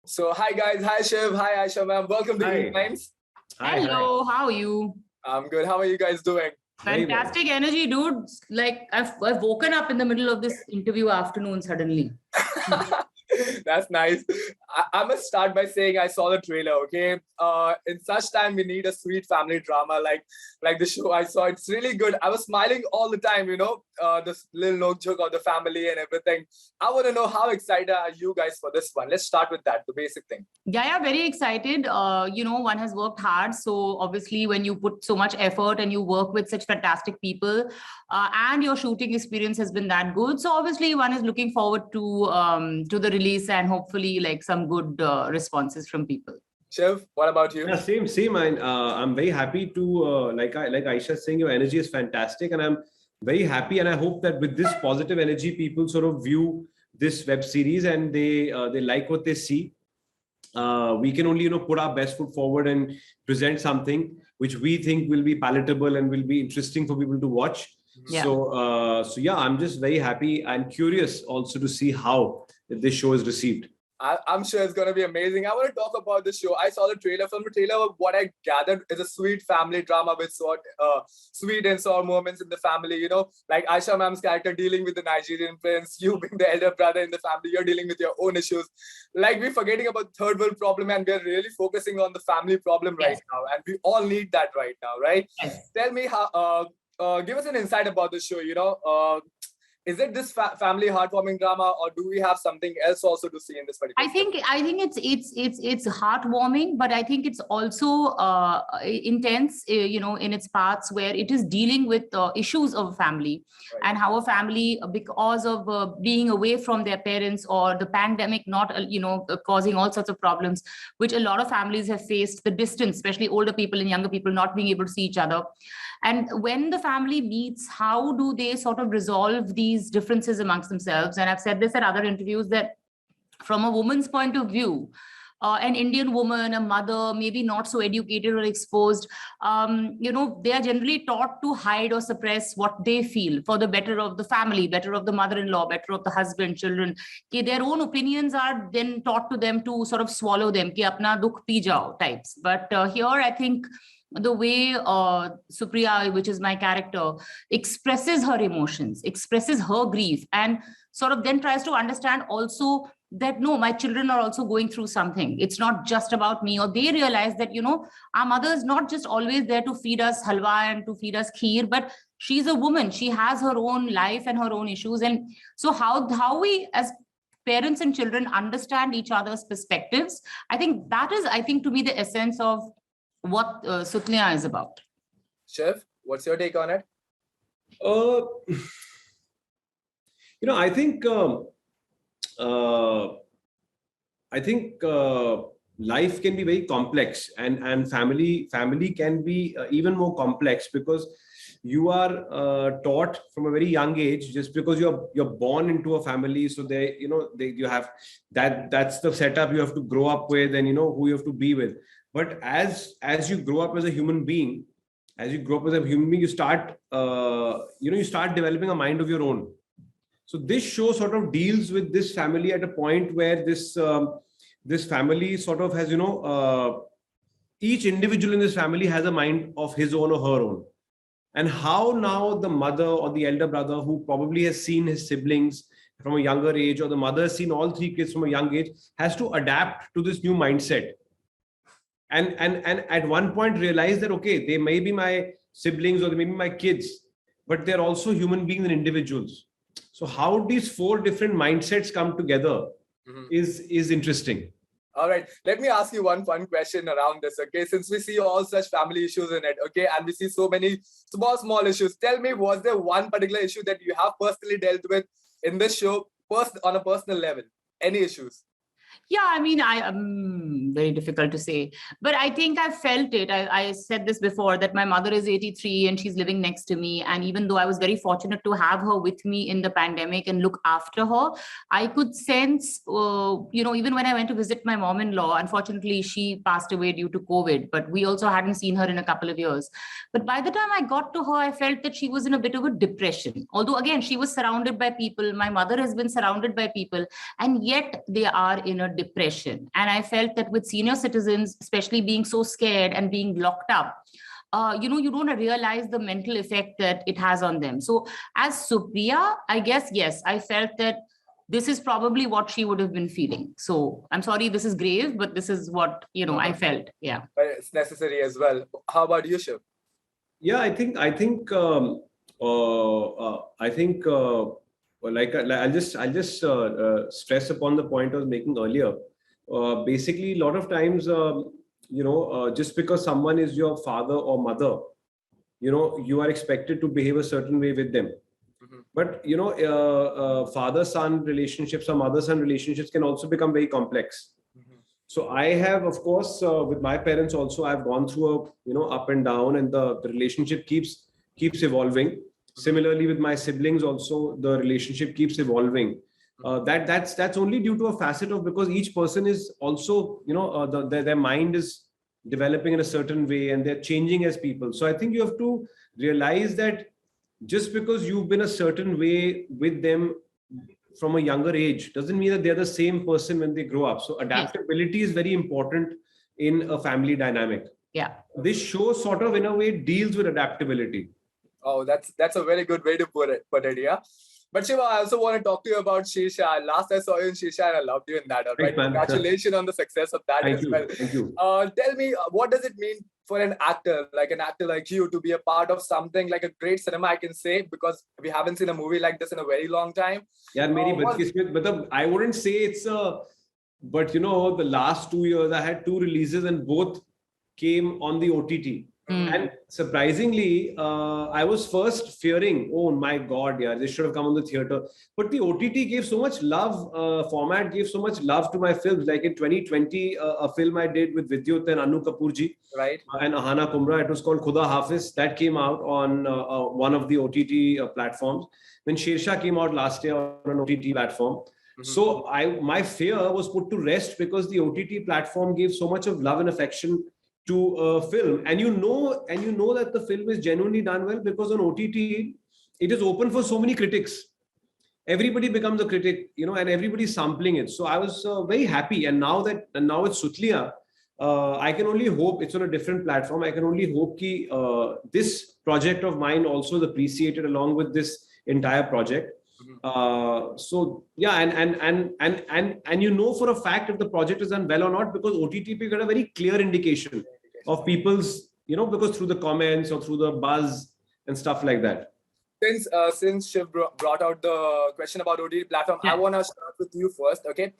So hi guys, hi Shiv, hi Ayesha ma'am, welcome to Hi. ETimes. Hello, how are you? I'm good. How are you guys doing? Fantastic energy, dude. Like I've woken up in the middle of this interview afternoon suddenly. That's nice. I must start by saying I saw the trailer. Okay, in such time we need a sweet family drama like the show I saw. It's really good. I was smiling all the time. This little no joke of the family and everything. I want to know how excited are you guys for this one. Let's start with that, the basic thing. Yeah, very excited. One has worked hard. So obviously, when you put so much effort and you work with such fantastic people, and your shooting experience has been that good, so obviously one is looking forward to the release and hopefully like some good responses from people. Shiv, what about you? Yeah, same. I'm very happy to like Aisha saying, your energy is fantastic, and I'm very happy, and I hope that with this positive energy, people sort of view this web series and they like what they see. We can only put our best foot forward and present something which we think will be palatable and will be interesting for people to watch. Yeah. So yeah, I'm just very happy and curious also to see how this show is received. I'm sure it's going to be amazing. I want to talk about the show. I saw the trailer. From the trailer, what I gathered is a sweet family drama with sweet and sour moments in the family. Like Aisha ma'am's character dealing with the Nigerian prince, you being the elder brother in the family, you're dealing with your own issues. Like we're forgetting about third world problem and we're really focusing on the family problem right now. And we all need that right now, right? Yes. Tell me how, give us an insight about the show, is it this family heartwarming drama, or do we have something else also to see in this particular? I think it's heartwarming, but I think it's also intense, in its parts where it is dealing with issues of a family, right, and how a family, because of being away from their parents or the pandemic, not causing all sorts of problems, which a lot of families have faced. The distance, especially older people and younger people, not being able to see each other. And when the family meets, how do they sort of resolve these differences amongst themselves? And I've said this at other interviews that from a woman's point of view, an Indian woman, a mother, maybe not so educated or exposed, they are generally taught to hide or suppress what they feel for the better of the family, better of the mother-in-law, better of the husband, children. Their own opinions are then taught to them to sort of swallow them, ki apna dukh pi jao types. But here, I think the way Supriya, which is my character, expresses her emotions, expresses her grief, and sort of then tries to understand also that no, my children are also going through something. It's not just about me. Or they realize that, our mother is not just always there to feed us halwa and to feed us kheer, but she's a woman. She has her own life and her own issues. And so how we as parents and children understand each other's perspectives, I think that is, to me, the essence of what Sutliyan is about. Shiv, what's your take on it? I think life can be very complex, and family can be even more complex, because you are taught from a very young age, just because you're born into a family, so you have that's the setup you have to grow up with, and who you have to be with. But as you grow up as a human being, you start developing a mind of your own. So this show sort of deals with this family at a point where this family sort of has, each individual in this family has a mind of his own or her own. And how now the mother or the elder brother, who probably has seen his siblings from a younger age, or the mother has seen all three kids from a young age, has to adapt to this new mindset. And at one point realize that, okay, they may be my siblings or they may be my kids, but they're also human beings and individuals. So how these four different mindsets come together is interesting. All right, let me ask you one fun question around this, okay? Since we see all such family issues in it, okay, and we see so many small issues, tell me, was there one particular issue that you have personally dealt with in this show on a personal level? Any issues? Yeah, I mean, very difficult to say. But I think I felt it. I said this before, that my mother is 83 and she's living next to me. And even though I was very fortunate to have her with me in the pandemic and look after her, I could sense, even when I went to visit my mom-in-law, unfortunately, she passed away due to COVID, but we also hadn't seen her in a couple of years. But by the time I got to her, I felt that she was in a bit of a depression. Although, again, she was surrounded by people. My mother has been surrounded by people, and yet they are in a depression. And I felt that with senior citizens, especially being so scared and being locked up, you don't realize the mental effect that it has on them. So as Supriya, I guess, yes, I felt that this is probably what she would have been feeling. So I'm sorry, this is grave, but this is what, I felt. Yeah. But it's necessary as well. How about you, Shiv? Yeah, I think I'll just stress upon the point I was making earlier. Basically, a lot of times, just because someone is your father or mother, you are expected to behave a certain way with them. Mhm. But father-son relationships or mother-son relationships can also become very complex. Mhm. So I have, of course, with my parents also, I've gone through a up and down, and the relationship keeps evolving. Similarly, with my siblings also, the relationship keeps evolving. That's only due to a facet of, because each person is also, their mind is developing in a certain way and they're changing as people. So I think you have to realize that just because you've been a certain way with them from a younger age doesn't mean that they're the same person when they grow up. So adaptability is very important in a family dynamic. Yeah. This show sort of in a way deals with adaptability. Oh, that's a very good way to put it, yeah. But Shiva, I also want to talk to you about Shisha. Last I saw you in Shisha and I loved you in that. All right. Thanks, man. Congratulations on the success of that Thank as you. well. Thank you. Tell me, what does it mean for an actor like you to be a part of something like a great cinema, I can say, because we haven't seen a movie like this in a very long time. Yeah, I wouldn't say it's but the last 2 years I had 2 releases and both came on the OTT. And surprisingly, I was first fearing, oh my God, yeah, this should have come on the theater. But the OTT gave so much love, format gave so much love to my films. Like in 2020, a film I did with Vidyut and Anu Kapoorji, right, and Ahana Kumra, it was called Khuda Hafiz. That came out on one of the OTT platforms. Then Shersha came out last year on an OTT platform. So my fear was put to rest because the OTT platform gave so much of love and affection to a film, and you know that the film is genuinely done well because on OTT it is open for so many critics. Everybody becomes a critic, and everybody's sampling it. So I was very happy, and now it's Sutliyan. I can only hope it's on a different platform. I can only hope that this project of mine also is appreciated along with this entire project. So yeah, and for a fact if the project is done well or not, because OTT got a very clear indication of people's, because through the comments or through the buzz and stuff like that. Since Shiv brought out the question about OTT platform, I want to start with you first. Okay,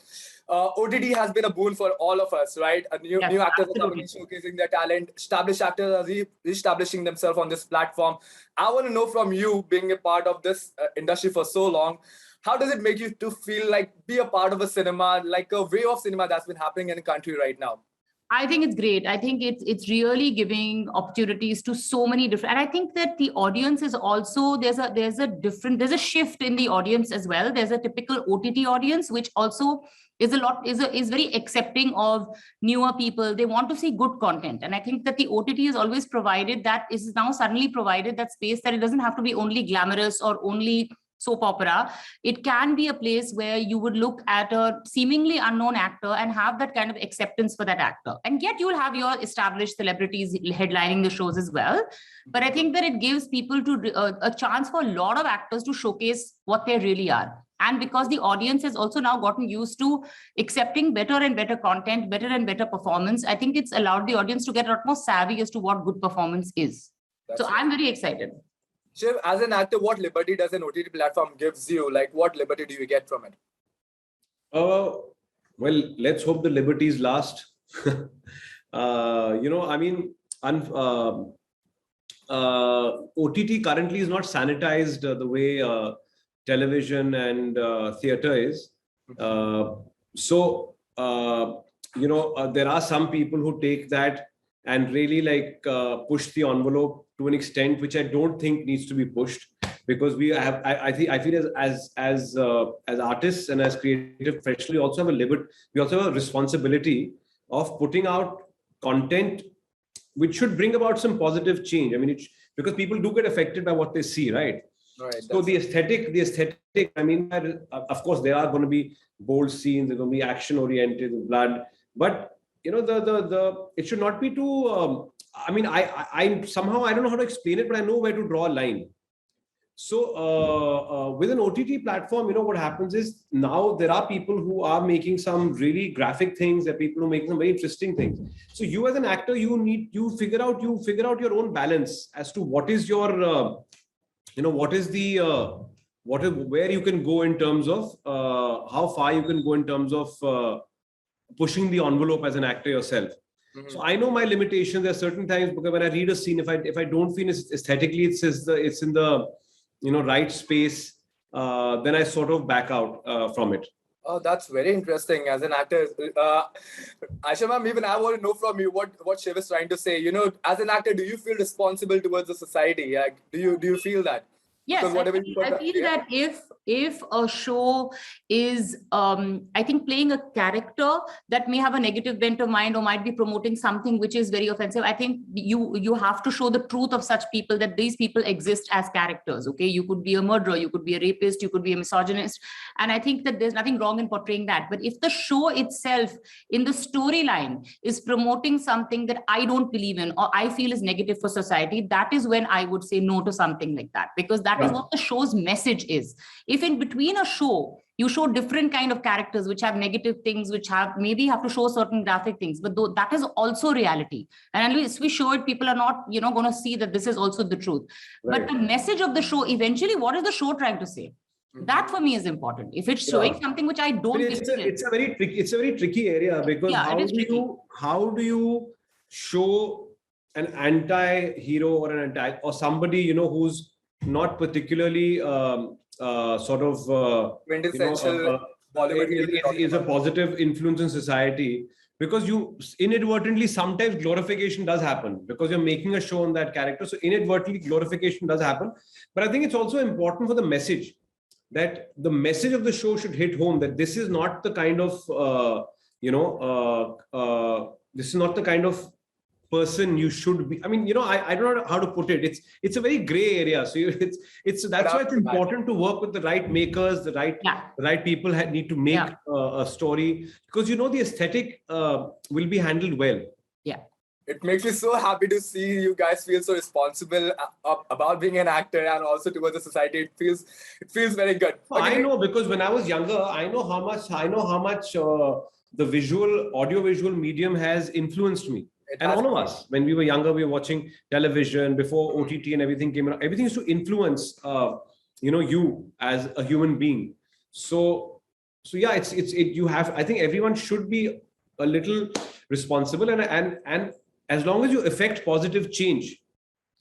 OTT has been a boon for all of us, right? New actors are coming in, showcasing their talent. Established actors are re-establishing themselves on this platform. I want to know from you, being a part of this industry for so long, how does it make you to feel like be a part of a cinema, like a wave of cinema that's been happening in the country right now? I think it's great. I think it's really giving opportunities to so many different, and I think that the audience is also, there's a shift in the audience as well. There's a typical OTT audience, which also is very accepting of newer people. They want to see good content. And I think that the OTT is always provided that, is now suddenly provided that space that it doesn't have to be only glamorous or only soap opera. It can be a place where you would look at a seemingly unknown actor and have that kind of acceptance for that actor. And yet you'll have your established celebrities headlining the shows as well. But I think that it gives people a chance for a lot of actors to showcase what they really are. And because the audience has also now gotten used to accepting better and better content, better and better performance, I think it's allowed the audience to get a lot more savvy as to what good performance is. I'm very excited. Shiv, as an actor, what liberty does an OTT platform gives you? Like, what liberty do you get from it? Well, let's hope the liberties last. OTT currently is not sanitized the way television and theater is. there are some people who take that and really like push the envelope to an extent which I don't think needs to be pushed, because we have, I feel as artists and as creative professionals, we also have we also have a responsibility of putting out content which should bring about some positive change. I mean, because people do get affected by what they see, right? Right. So the aesthetic, I mean, of course, there are going to be bold scenes, there's going to be action oriented, blood, but it should not be too, I mean, I somehow, I don't know how to explain it, but I know where to draw a line. So with an OTT platform, what happens is now there are people who are making some really graphic things. There are people who make some very interesting things. So you as an actor, you figure out your own balance as to what is your, what is the, where you can go in terms of how far you can go in terms of pushing the envelope as an actor yourself. Mm-hmm. So I know my limitations. There are certain times because when I read a scene, if I don't feel aesthetically it's in the right space, then I sort of back out from it. Oh, that's very interesting. As an actor, Ayesha ma'am, even I want to know from you what Shiv is trying to say. As an actor, do you feel responsible towards the society? Like, do you feel that? Yes, I feel that if a show is, I think, playing a character that may have a negative bent of mind or might be promoting something which is very offensive, I think you have to show the truth of such people, that these people exist as characters. Okay, you could be a murderer, you could be a rapist, you could be a misogynist, and I think that there's nothing wrong in portraying that. But if the show itself, in the storyline, is promoting something that I don't believe in or I feel is negative for society, that is when I would say no to something like that, because that is what the show's message is. If in between a show you show different kind of characters which have negative things, which maybe have to show certain graphic things, but that is also reality, and unless we show it, people are not going to see that this is also the truth. Right. But the message of the show, eventually, what is the show trying to say? That for me is important. If it's showing something which I don't believe in, it's a very tricky area, because how do you show an anti-hero or somebody who's not particularly sort of quintessential is a positive influence in society, because you inadvertently, sometimes glorification does happen because you're making a show on that character, so inadvertently glorification does happen. But I think it's also important for the message, that the message of the show should hit home, that this is not the kind of this is not the kind of person you should be. I mean, I don't know how to put it. It's a very gray area. So that's why it's important to work with the right makers, the right people need to make a story, because the aesthetic will be handled well. Yeah. It makes me so happy to see you guys feel so responsible about being an actor and also towards the society. It feels very good. I know, because when I was younger, I know how much the audio-visual medium has influenced me. And all of us, when we were younger, we were watching television before OTT and everything came around. Everything is to influence, you as a human being. So yeah, I think everyone should be a little responsible, and as long as you affect positive change,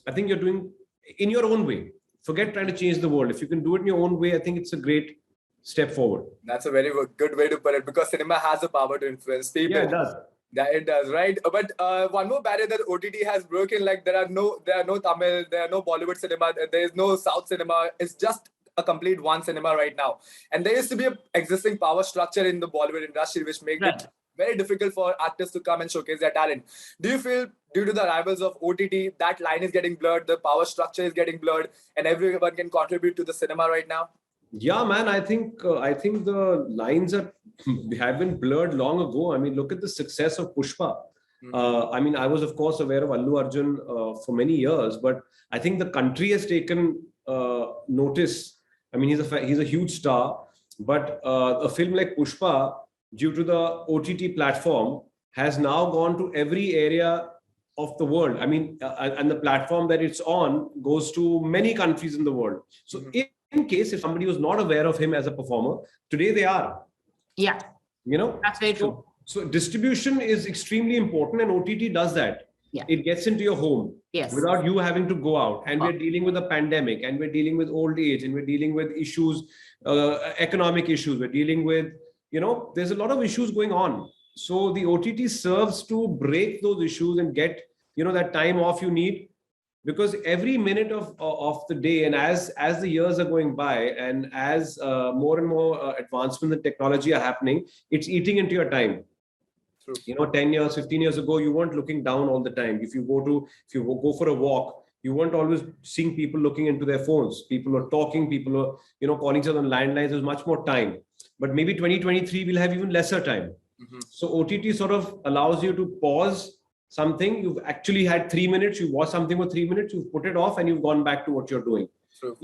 I think you're doing in your own way. Forget trying to change the world. If you can do it in your own way, I think it's a great step forward. That's a very good way to put it, because cinema has the power to influence people. Yeah, it does. Yeah, it does, right? But one more barrier that OTT has broken, like there are no Tamil, there are no Bollywood cinema, there is no South cinema. It's just a complete one cinema right now. And there used to be an existing power structure in the Bollywood industry, which makes it very difficult for actors to come and showcase their talent. Do you feel, due to the arrivals of OTT, that line is getting blurred, the power structure is getting blurred, and everyone can contribute to the cinema right now? Yeah, man, I think the lines have been blurred long ago. I mean, look at the success of Pushpa. I mean, I was, of course, aware of Allu Arjun for many years, but I think the country has taken notice. I mean, he's a huge star, but a film like Pushpa, due to the OTT platform, has now gone to every area of the world. I mean, and the platform that it's on goes to many countries in the world. So in case if somebody was not aware of him as a performer, today they are. Yeah. That's very true. So distribution is extremely important, and OTT does that. Yeah. It gets into your home without you having to go out. And we're dealing with a pandemic, and we're dealing with old age, and we're dealing with issues, economic issues. We're dealing with, there's a lot of issues going on. So the OTT serves to break those issues and get, that time off you need, because every minute of the day, and as the years are going by, and as more and more advancements in technology are happening, it's eating into your time. True. 10 years, 15 years ago, you weren't looking down all the time. If you go for a walk, you weren't always seeing people looking into their phones. People are talking, people are, calling each other on landlines. There's much more time. But maybe 2023 will have even lesser time. So OTT sort of allows you to pause something. You've actually had 3 minutes, you watch something for 3 minutes, you've put it off, and you've gone back to what you're doing. True.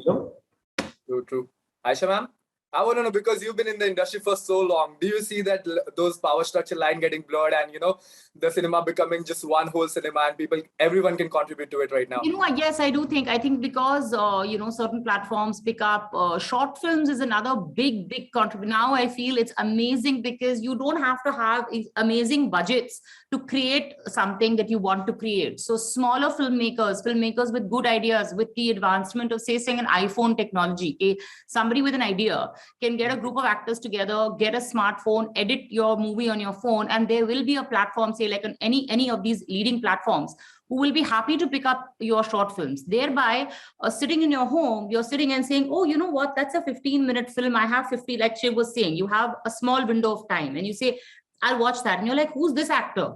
True. Ayesha ma'am, I want to know, because you've been in the industry for so long, do you see that those power structure line getting blurred, and the cinema becoming just one whole cinema, and everyone can contribute to it right now? Yes, I do think. I think because certain platforms pick up short films is another big contributor. Now I feel it's amazing because you don't have to have amazing budgets to create something that you want to create. So smaller filmmakers with good ideas, with the advancement of, say, saying an iPhone technology, somebody with an idea can get a group of actors together, get a smartphone, edit your movie on your phone, and there will be a platform, say like on any of these leading platforms, who will be happy to pick up your short films. Thereby, sitting in your home, you're sitting and saying, oh, you know what, that's a 15-minute film. I have 50, like Shiv was saying, you have a small window of time, and you say, I'll watch that. And you're like, who's this actor?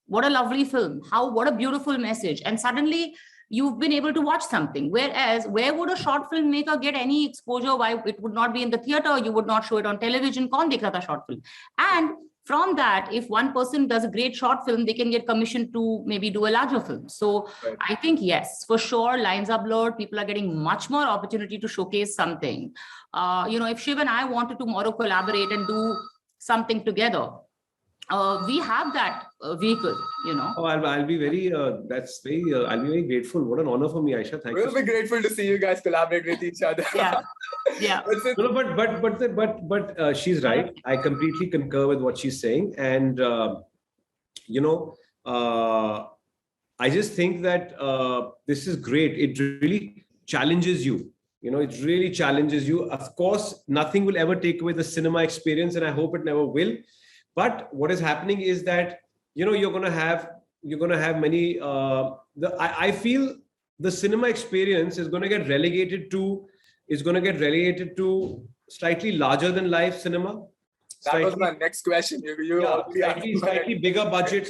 What a lovely film. What a beautiful message. And suddenly, you've been able to watch something. Whereas, where would a short filmmaker get any exposure? Why it would not be in the theater? You would not show it on television. Kaun dekh raha tha short film? And from that, if one person does a great short film, they can get commissioned to maybe do a larger film. So right. I think, yes, for sure, lines are blurred. People are getting much more opportunity to showcase something. If Shiv and I want to tomorrow collaborate and do something together, we have that vehicle, Oh, I'll be very, I'll be very grateful. What an honor for me, Ayesha. Thank you. We'll be grateful to see you guys collaborate with each other. Yeah. But she's right. I completely concur with what she's saying. And, I just think that this is great. It really challenges you. It really challenges you. Of course, nothing will ever take away the cinema experience, and I hope it never will. But what is happening is that, you're going to have many, I feel the cinema experience is going to get relegated to slightly larger than life cinema. That was my next question. Slightly bigger budget,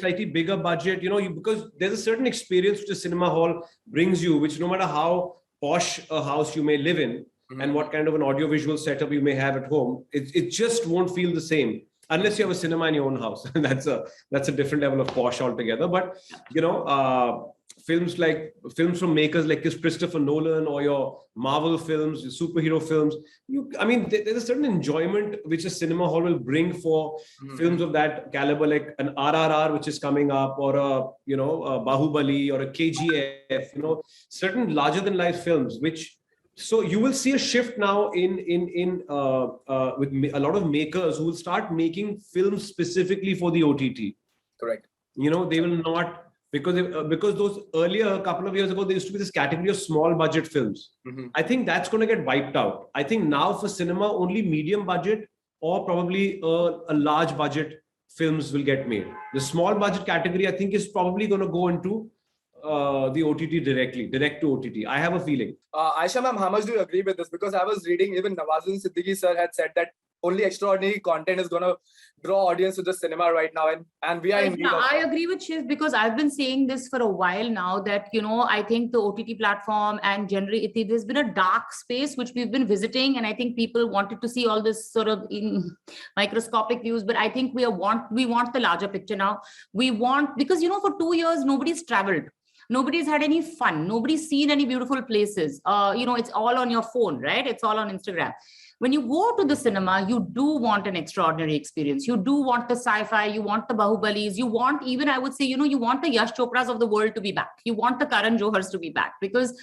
because there's a certain experience which a cinema hall brings you, which no matter how posh a house you may live in, and what kind of an audiovisual setup you may have at home, it just won't feel the same. Unless you have a cinema in your own house. That's a different level of posh altogether. But films from makers like Christopher Nolan, or your Marvel films, your superhero films, there's a certain enjoyment which a cinema hall will bring for films of that caliber, like an RRR which is coming up, or a Bahubali, or a KGF, certain larger than life films So you will see a shift now in with a lot of makers who will start making films specifically for the OTT. Correct. They will not, because those earlier, a couple of years ago, there used to be this category of small budget films. I think that's going to get wiped out. I think now for cinema, only medium budget or probably a large budget films will get made. The small budget category, I think, is probably going to go into the OTT direct to OTT. I have a feeling. Ayesha ma'am, how much do you agree with this? Because I was reading, even Nawazuddin Siddiqui sir had said that only extraordinary content is going to draw audience to the cinema right now, and we are in need of I agree with Shiv, because I've been saying this for a while now, that I think the OTT platform and generally there's been a dark space which we've been visiting, and I think people wanted to see all this sort of in microscopic views, but I think we want the larger picture now. We want, because for 2 years nobody's traveled. Nobody's had any fun. Nobody's seen any beautiful places. It's all on your phone, right? It's all on Instagram. When you go to the cinema, you do want an extraordinary experience. You do want the sci-fi. You want the Bahubalis. You want, even I would say, you want the Yash Chopras of the world to be back. You want the Karan Johars to be back, because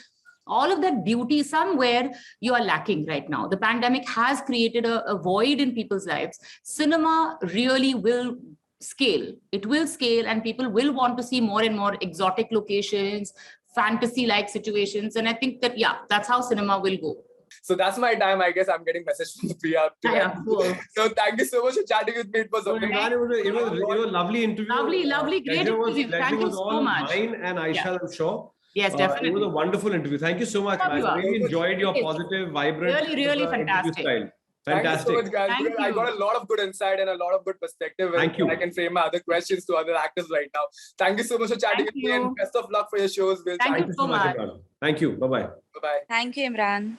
all of that beauty somewhere you are lacking right now. The pandemic has created a void in people's lives. Cinema really will scale. It will scale, and people will want to see more and more exotic locations, fantasy-like situations. And I think that, that's how cinema will go. So that's my time. I guess I'm getting message from the PR. Yeah, cool. So thank you so much for chatting with me. It was amazing. It was a lovely interview. Lovely, great interview. Thank you so much. Mine and Ayesha, I'm sure. Yes, definitely. It was a wonderful interview. Thank you so much, man. I really enjoyed your positive, vibrant, really fantastic style. Fantastic. Thank you so much, guys. Thank I got a lot of good insight and a lot of good perspective. Thank you. I can frame my other questions to other actors right now. Thank you so much for chatting with me, and best of luck for your shows. Thank you so much. Thank you. Bye-bye. Bye-bye. Thank you, Imran.